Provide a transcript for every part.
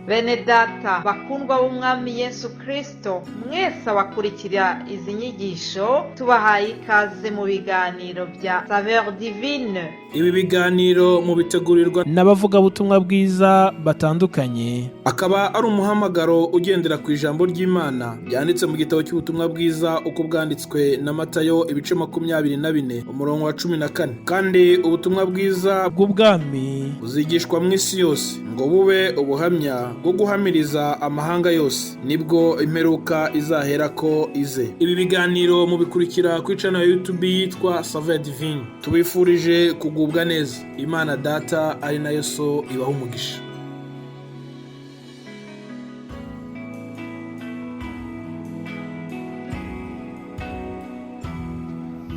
Bene data bakundwa b'umwami Yesu Kristo, mwese abakurikira izi nyigisho tubahaye ikaze mu biganiro bya Saveur Divine. Ibi biganiro mu bitegurirwa n'abavugabutumwa bwiza batandukanye, akaba ari umuhamagaro ugendera ku ijambo ry'Imana byanditse mu gitabo cy'ubutumwa bwiza uko bwanditswe na Matayo ibice 24 umurongo wa 14. Kandi ubutumwa bwiza bw'ubwami buzigishwa mu isi yose ngo bube ubuhamya bwo guhamiriza amahanga yose, nibwo imperuka izahera ko ize. Ibi biganiro mubikurikira ku channel ya YouTube yitwa Saveur Divine. Tubifurije kugubwa neza. Imana Data ari nayo So ibaha umugisha.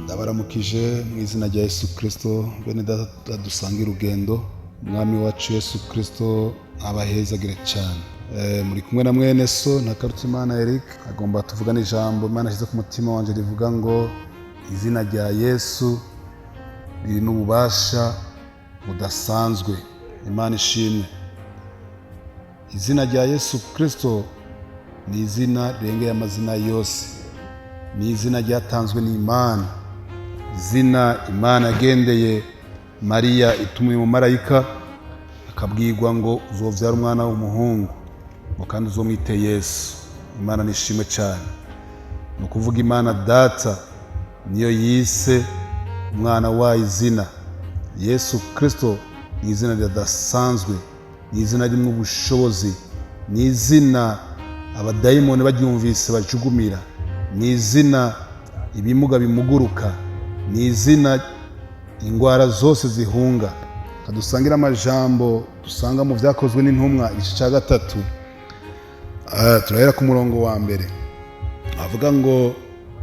Ndabaramukije mu izina rya Yesu Kristo. Bene data dusangira urugendo, umwami wacu Yesu Kristo abahezagire cyane. Muri kumwe na mwene So Ntakarutimana Eric, agomba tuvugana ijambo Imana ashyize ku mutima wanje rivuga ngo izina rya Yesu riri n'ububasha budasanzwe. Imana ishimwe. Izina rya Yesu Kristo ni izina rirengeye amazina yose, ni izina ryatanzwe n'Imana, izina Imana yagendeye Mariya itumwe mu marayika akabwirwa ngo uzovyara umwana w'umuhungu ngo kandi uzomwite Yesu. Imana nishimwe cyane. Ni ukuvuga Imana Data niyo yise umwana wayo izina Yesu Kristo. Ni izina ridasanzwe, ni izina rimwe ubushobozi, ni izina abadayimoni baryumvise bajugumira, ni izina ibimuga bimuguruka, ni izina ingwara zose zihunga. Kadusangira amajambo dusanga mu Vyakozwe n'Intumwa igice cya 3. Turahera ku murongo wa mbere. Avuga ngo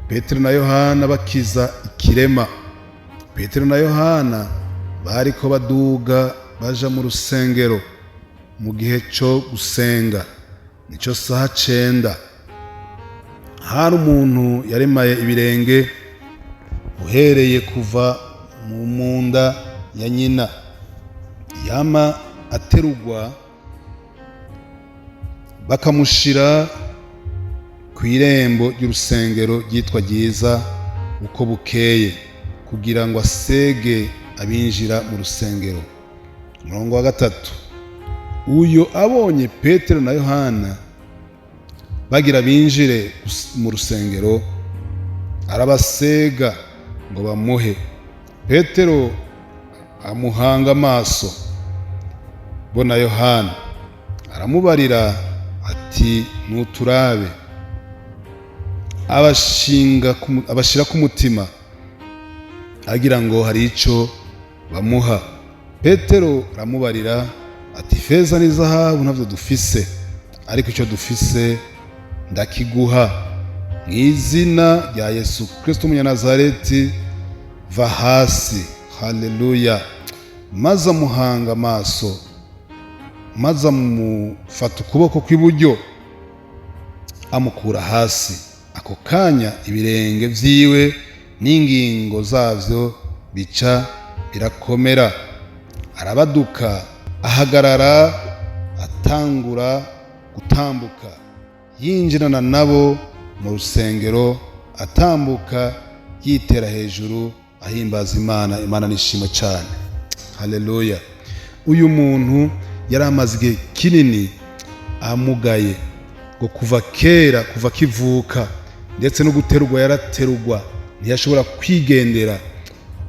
Petero na Yohana bakiza ikirema. Petero na Yohana bariko baduga baja mu rusengero mu gihe cyo gusenga, nico saha 9. Hari umuntu yaremaye ibirenge uhereye kuva mu munda ya nyina, yama aterugwa bakamushira ku irembo ry'urusengero ryitwa Ryiza uko bukeye, kugira ngo asege abinjira mu rusengero. Umurongo wa 3. Uyo abonye Petero na Yohana bagira binjire mu rusengero, arabasega ngo bamuhe. Petero amuhanga amaso, bona Yohana aramubarira ati nuturabe. Abashira ku mutima agira ngo hari ico bamuha. Petero aramubarira ati feza n'izahabu ntavyo dufise, ariko icyo dufise ndakiguha. Mu izina rya Yesu Kristo Umunyanazareti, va hasi. Haleluya. Maze amuhanga amaso, maze amufata ukuboko kw'iburyo amukura hasi. Ako kanya ibirenge vyiwe n'ingingo zavyo bica birakomera. Arabaduka ahagarara, atangura gutambuka, yinjirana nabo mu rusengero, atambuka yitera hejuru ahimbaza Imana. Imana nishimwe cyane. Haleluya. Uyu muntu yari amaze igihe kinini amugaye, ngo kuva kera, kuva kivuka, ndetse no guterurwa yaraterurwa, ntiyashobora kwigendera.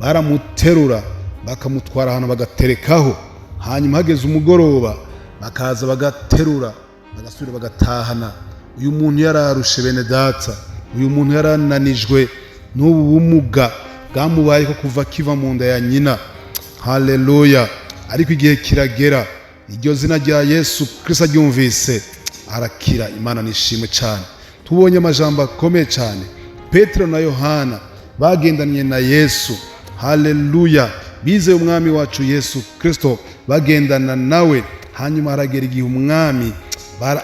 Baramuterura bakamutwara ahantu bagaterekaho, hanyuma hageze umugoroba bakaza bagaterura bagasubira bagatahana. Uyu muntu yararushe bene data, uyu muntu yarananijwe n'ubu bumuga bwamubaye ko kuva kiva mu nda ya nyina. Haleluya. Ariko igihe kiragera, iryo zina rya Yesu Kristo aryumvise arakira. Imana nishimwe cyane. Tubonye amajambo akomeye cyane. Petero na Yohana bagendanye na Yesu. Haleluya. Bizeye umwami wacu Yesu Kristo, bagendana nawe. Hanyuma haragera igihe umwami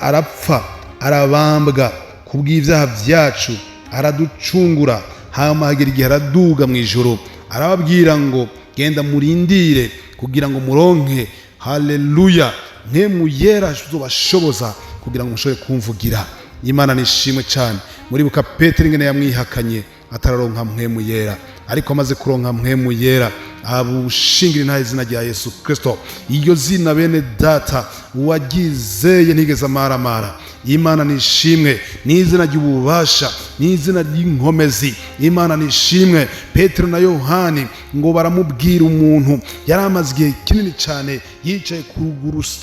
arapfa, arabambwa kubw'ivyaha vyacu, araducungura. Hanyuma hagera igihe araduga mu ijuru, arababwira ngo genda murindire kugira ngo muronke. Haleluya. mpwemu yera azobashoboza kugira ngo mushobore kumvugira. Imana nishimwe cyane. Muribuka Petero ingene yamwihakanye atararonka mpwemu yera, ariko amaze kuronka mpwemu yera abushingira nta izina rya Yesu Kristo. Iyo zina bene data uwagizeye ntigeze amaramara. Imana nishimwe, ni izina ry'ububasha, ni izina ry'inkomezi. Imana nishimwe. Petero na Yohani ngo baramubwira umuntu yari amaze igihe kinini cyane yicaye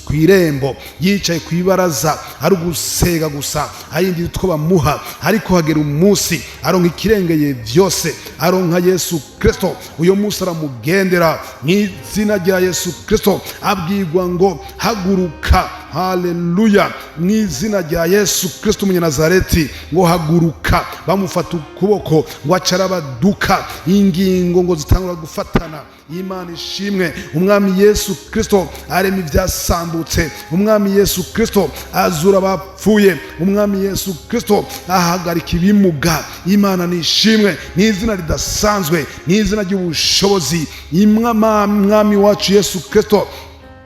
ku irembo, yicaye ku ibaraza ari ugusega gusa, ayindi two bamuha, ariko hagera umunsi aronka ikirengeye byose, aronka Yesu Kristo. Uyo munsi aramugendera mu izina rya Yesu Kristo, abwirwa ngo haguruka. Haleluya. Mu izina rya Yesu Kristo umunyanazareti ngo haguruka. Bamufata ukuboko ngo acarabaduka, ingingo ngo zitangura gufatana. Imana ishimwe. Umwami Yesu Kristo arema ibyasambutse. Umwami Yesu Kristo azura abapfuye. Umwami Yesu Kristo ahagarika ibimuga. Imana nishimwe. Ni izina ridasanzwe, ni izina ry'ubushobozi. Umwami wacu Yesu Kristo,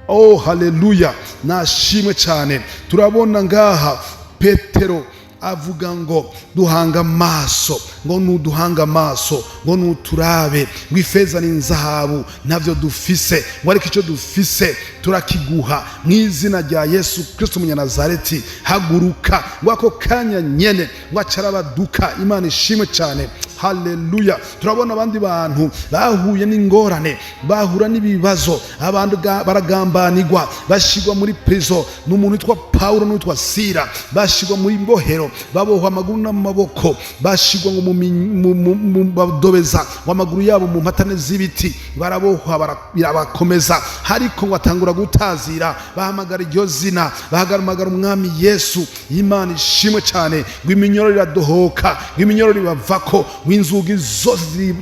oh haleluya, nashimwe cyane. Turabona ngaha Petero avuga ngo duhanga amaso, ngo nuduhanga amaso, ngo nuturabe, ngo ifeza n'inzahabu navyo dufise, ngo ariko icyo dufise turakiguha mu izina rya Yesu Kristo umunyanazareti. Haguruka. Ngo ako kanya nyene ngo acarabaduka. Imana ishimwe cyane. Haleluya. Turabona abandi bantu bahuye n'ingorane, bahura n'ibibazo, abantu baragambanirwa, bashigwa muri prison. N'umuntu witwa Paulo n'uwitwa Sila bashigwa muri mbohero, babohwa amaguru n'amaboko, bashigwa ngo badobeza amaguru yabo mu mpatane z'ibiti, barabohwa birabakomeza. Ariko ngo atangura gutazira, bahamagara iryo zina, bahamagara umwami Yesu. Imana ishimwe cyane. Ngo iminyororo iradohoka, ngo iminyororo ibavako, ngo inzugi zose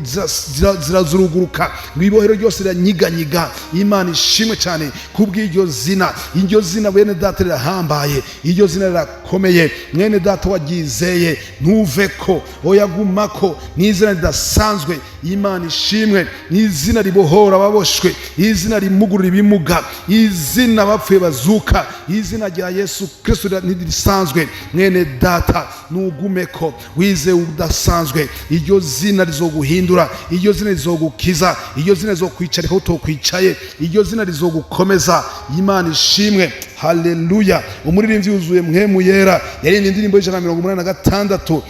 zirazuruguruka, ngo ibohero ryose riranyiganyiga. Imana ishimwe cyane kubw'iryo zina. Iryo zina bene data rirahambaye, iryo zina rirakomeye. Mwene data wagizeye ntuveko, oyagumako. Ni izina ridasanzwe. Imana ishimwe. Ni izina ribohora ababoshwe, izina rimugurura ibimuga, izina abapfuye bazuka. Izina rya Yesu Kristo ntirisanzwe. Mwene data nugumeko, wize udasanzwe. Iryo zina rizoguhindura, iryo zina rizogukiza, iryo zina rizokwicarika utokwicaye, iryo zina rizogukomeza. Imana ishimwe. Haleluya. Umuririmbyi yuzuye mpwemu yera yaririmbye indirimbo y'I186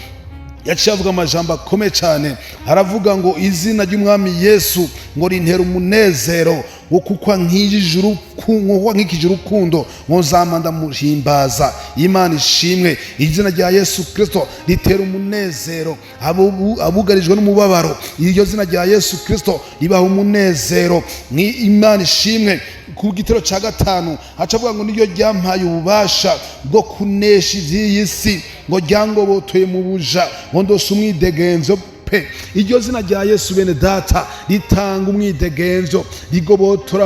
yaciye avuga amajambo akomeye cyane. Aravuga ngo izina ry'umwami Yesu ngo rintera umunezero, ngo kuko nkikije urukundo ngo nzamanda muhimbaza. Imana ishimwe. Izina rya Yesu Kristo ritera umunezero abugarijwe n'umubabaro. Iryo zina rya Yesu Kristo ribaha umunezero. Ni Imana ishimwe. Ku gitero cya 5 acavuga ngo niryo ryampaye ububasha bwo kunesha iby'iyi si, ngo ryangobotoye mu buja, ngo ndose umwidegenzo pe. Iryo zina rya Yesu bene data ritanga umwidegenzo, rigobotora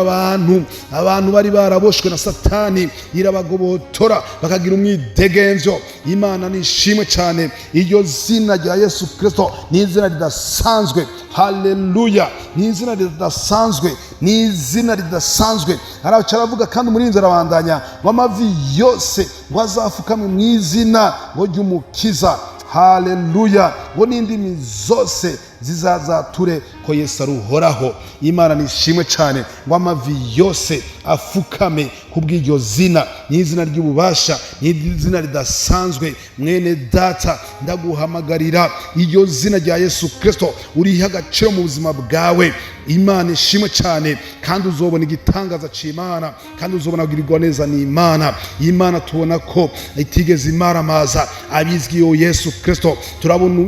abantu bari baraboshwe na Satani, irabagobotora bakagira umwidegenzo. Imana nishimwe cyane. Iryo zina rya Yesu Kristo ni izina ridasanzwe. Haleluya. Ni izina ridasanzwe, ni izina ridasanzwe. Aravuga kandi umurinzi arabandanya ngo amavi yose ngo azafukame mu izina ngo ry'umukiza. Haleluya. Ngo n'indimi zose zizazature ko Yesu aruhoraho. Imana nishimwe cyane. Ngo amavi yose afukame kubw'iryo zina. Ni izina ry'ububasha, ni izina ridasanzwe. Mwene data ndaguhamagarira iryo zina rya Yesu Kristo uriha agaciro mu buzima bwawe. Imana ishimwe cyane. Kandi uzobona igitangaza c'Imana, kandi uzobona kugirirwa neza n'Imana. Imana tubona ko itigeze imaramaza abizwiyo Yesu Kristo. Turabona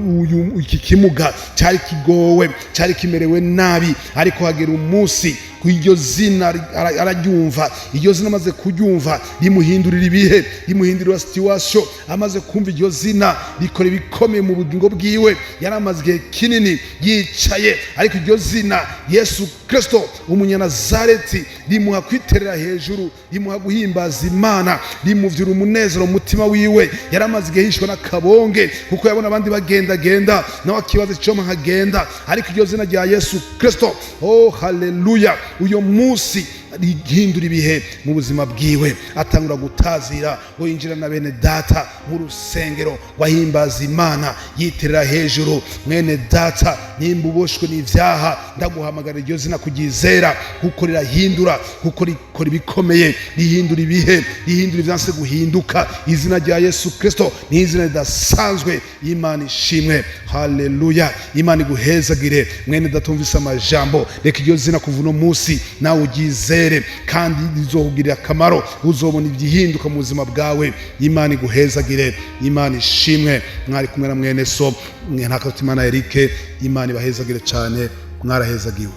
iki kimuga cyari kigowe, cyari kimerewe nabi, ariko hagera umunsi iryo zina araryumva. Iryo zina amaze kuryumva rimuhindurira ibihe, rimuhindurira situation. Amaze kumva iryo zina rikora ibikomeye mu bugingo bwiwe. Yari amaze igihe kinini yicaye, ariko iryo zina Yesu Kristo umunyanazareti rimuha kwiterera hejuru, rimuha guhimbaza Imana, rimuvyura umunezero mu mutima wiwe. Yari amaze igihe yishwe n'akabonge, kuko yabona abandi bagenda nawe akibaza icyo nkagenda, ariko iryo zina rya Yesu Kristo, oh haleluya, uyo munsi rihindura ibihe mu buzima bwiwe, atangura gutazira ngo yinjira na bene data mu rusengero wahimbaza Imana yiterera hejuru. Mwene data, nimba uboshwe n'ivyaha, ndaguhamagara iryo zina kuryizera, kuko rirahindura, kuko rikora ibikomeye, rihindura ibihe, rihindura ivyanse guhinduka. Izina rya Yesu Kristo ni izina ridasanzwe. Imana ishimwe, haleluya. Imana iguhezagire mwene datumvise amajambo, reka iryo zina kuva uno munsi nawe uryizere, kandi rizokugirira akamaro, uzobona ibyihinduka mu buzima bwawe. Imana iguhezagire, Imana ishimwe. Mwari kumwe na mwene so Ntakarutimana Eric. Imana ibahezagire cyane, mwarahezagiwe.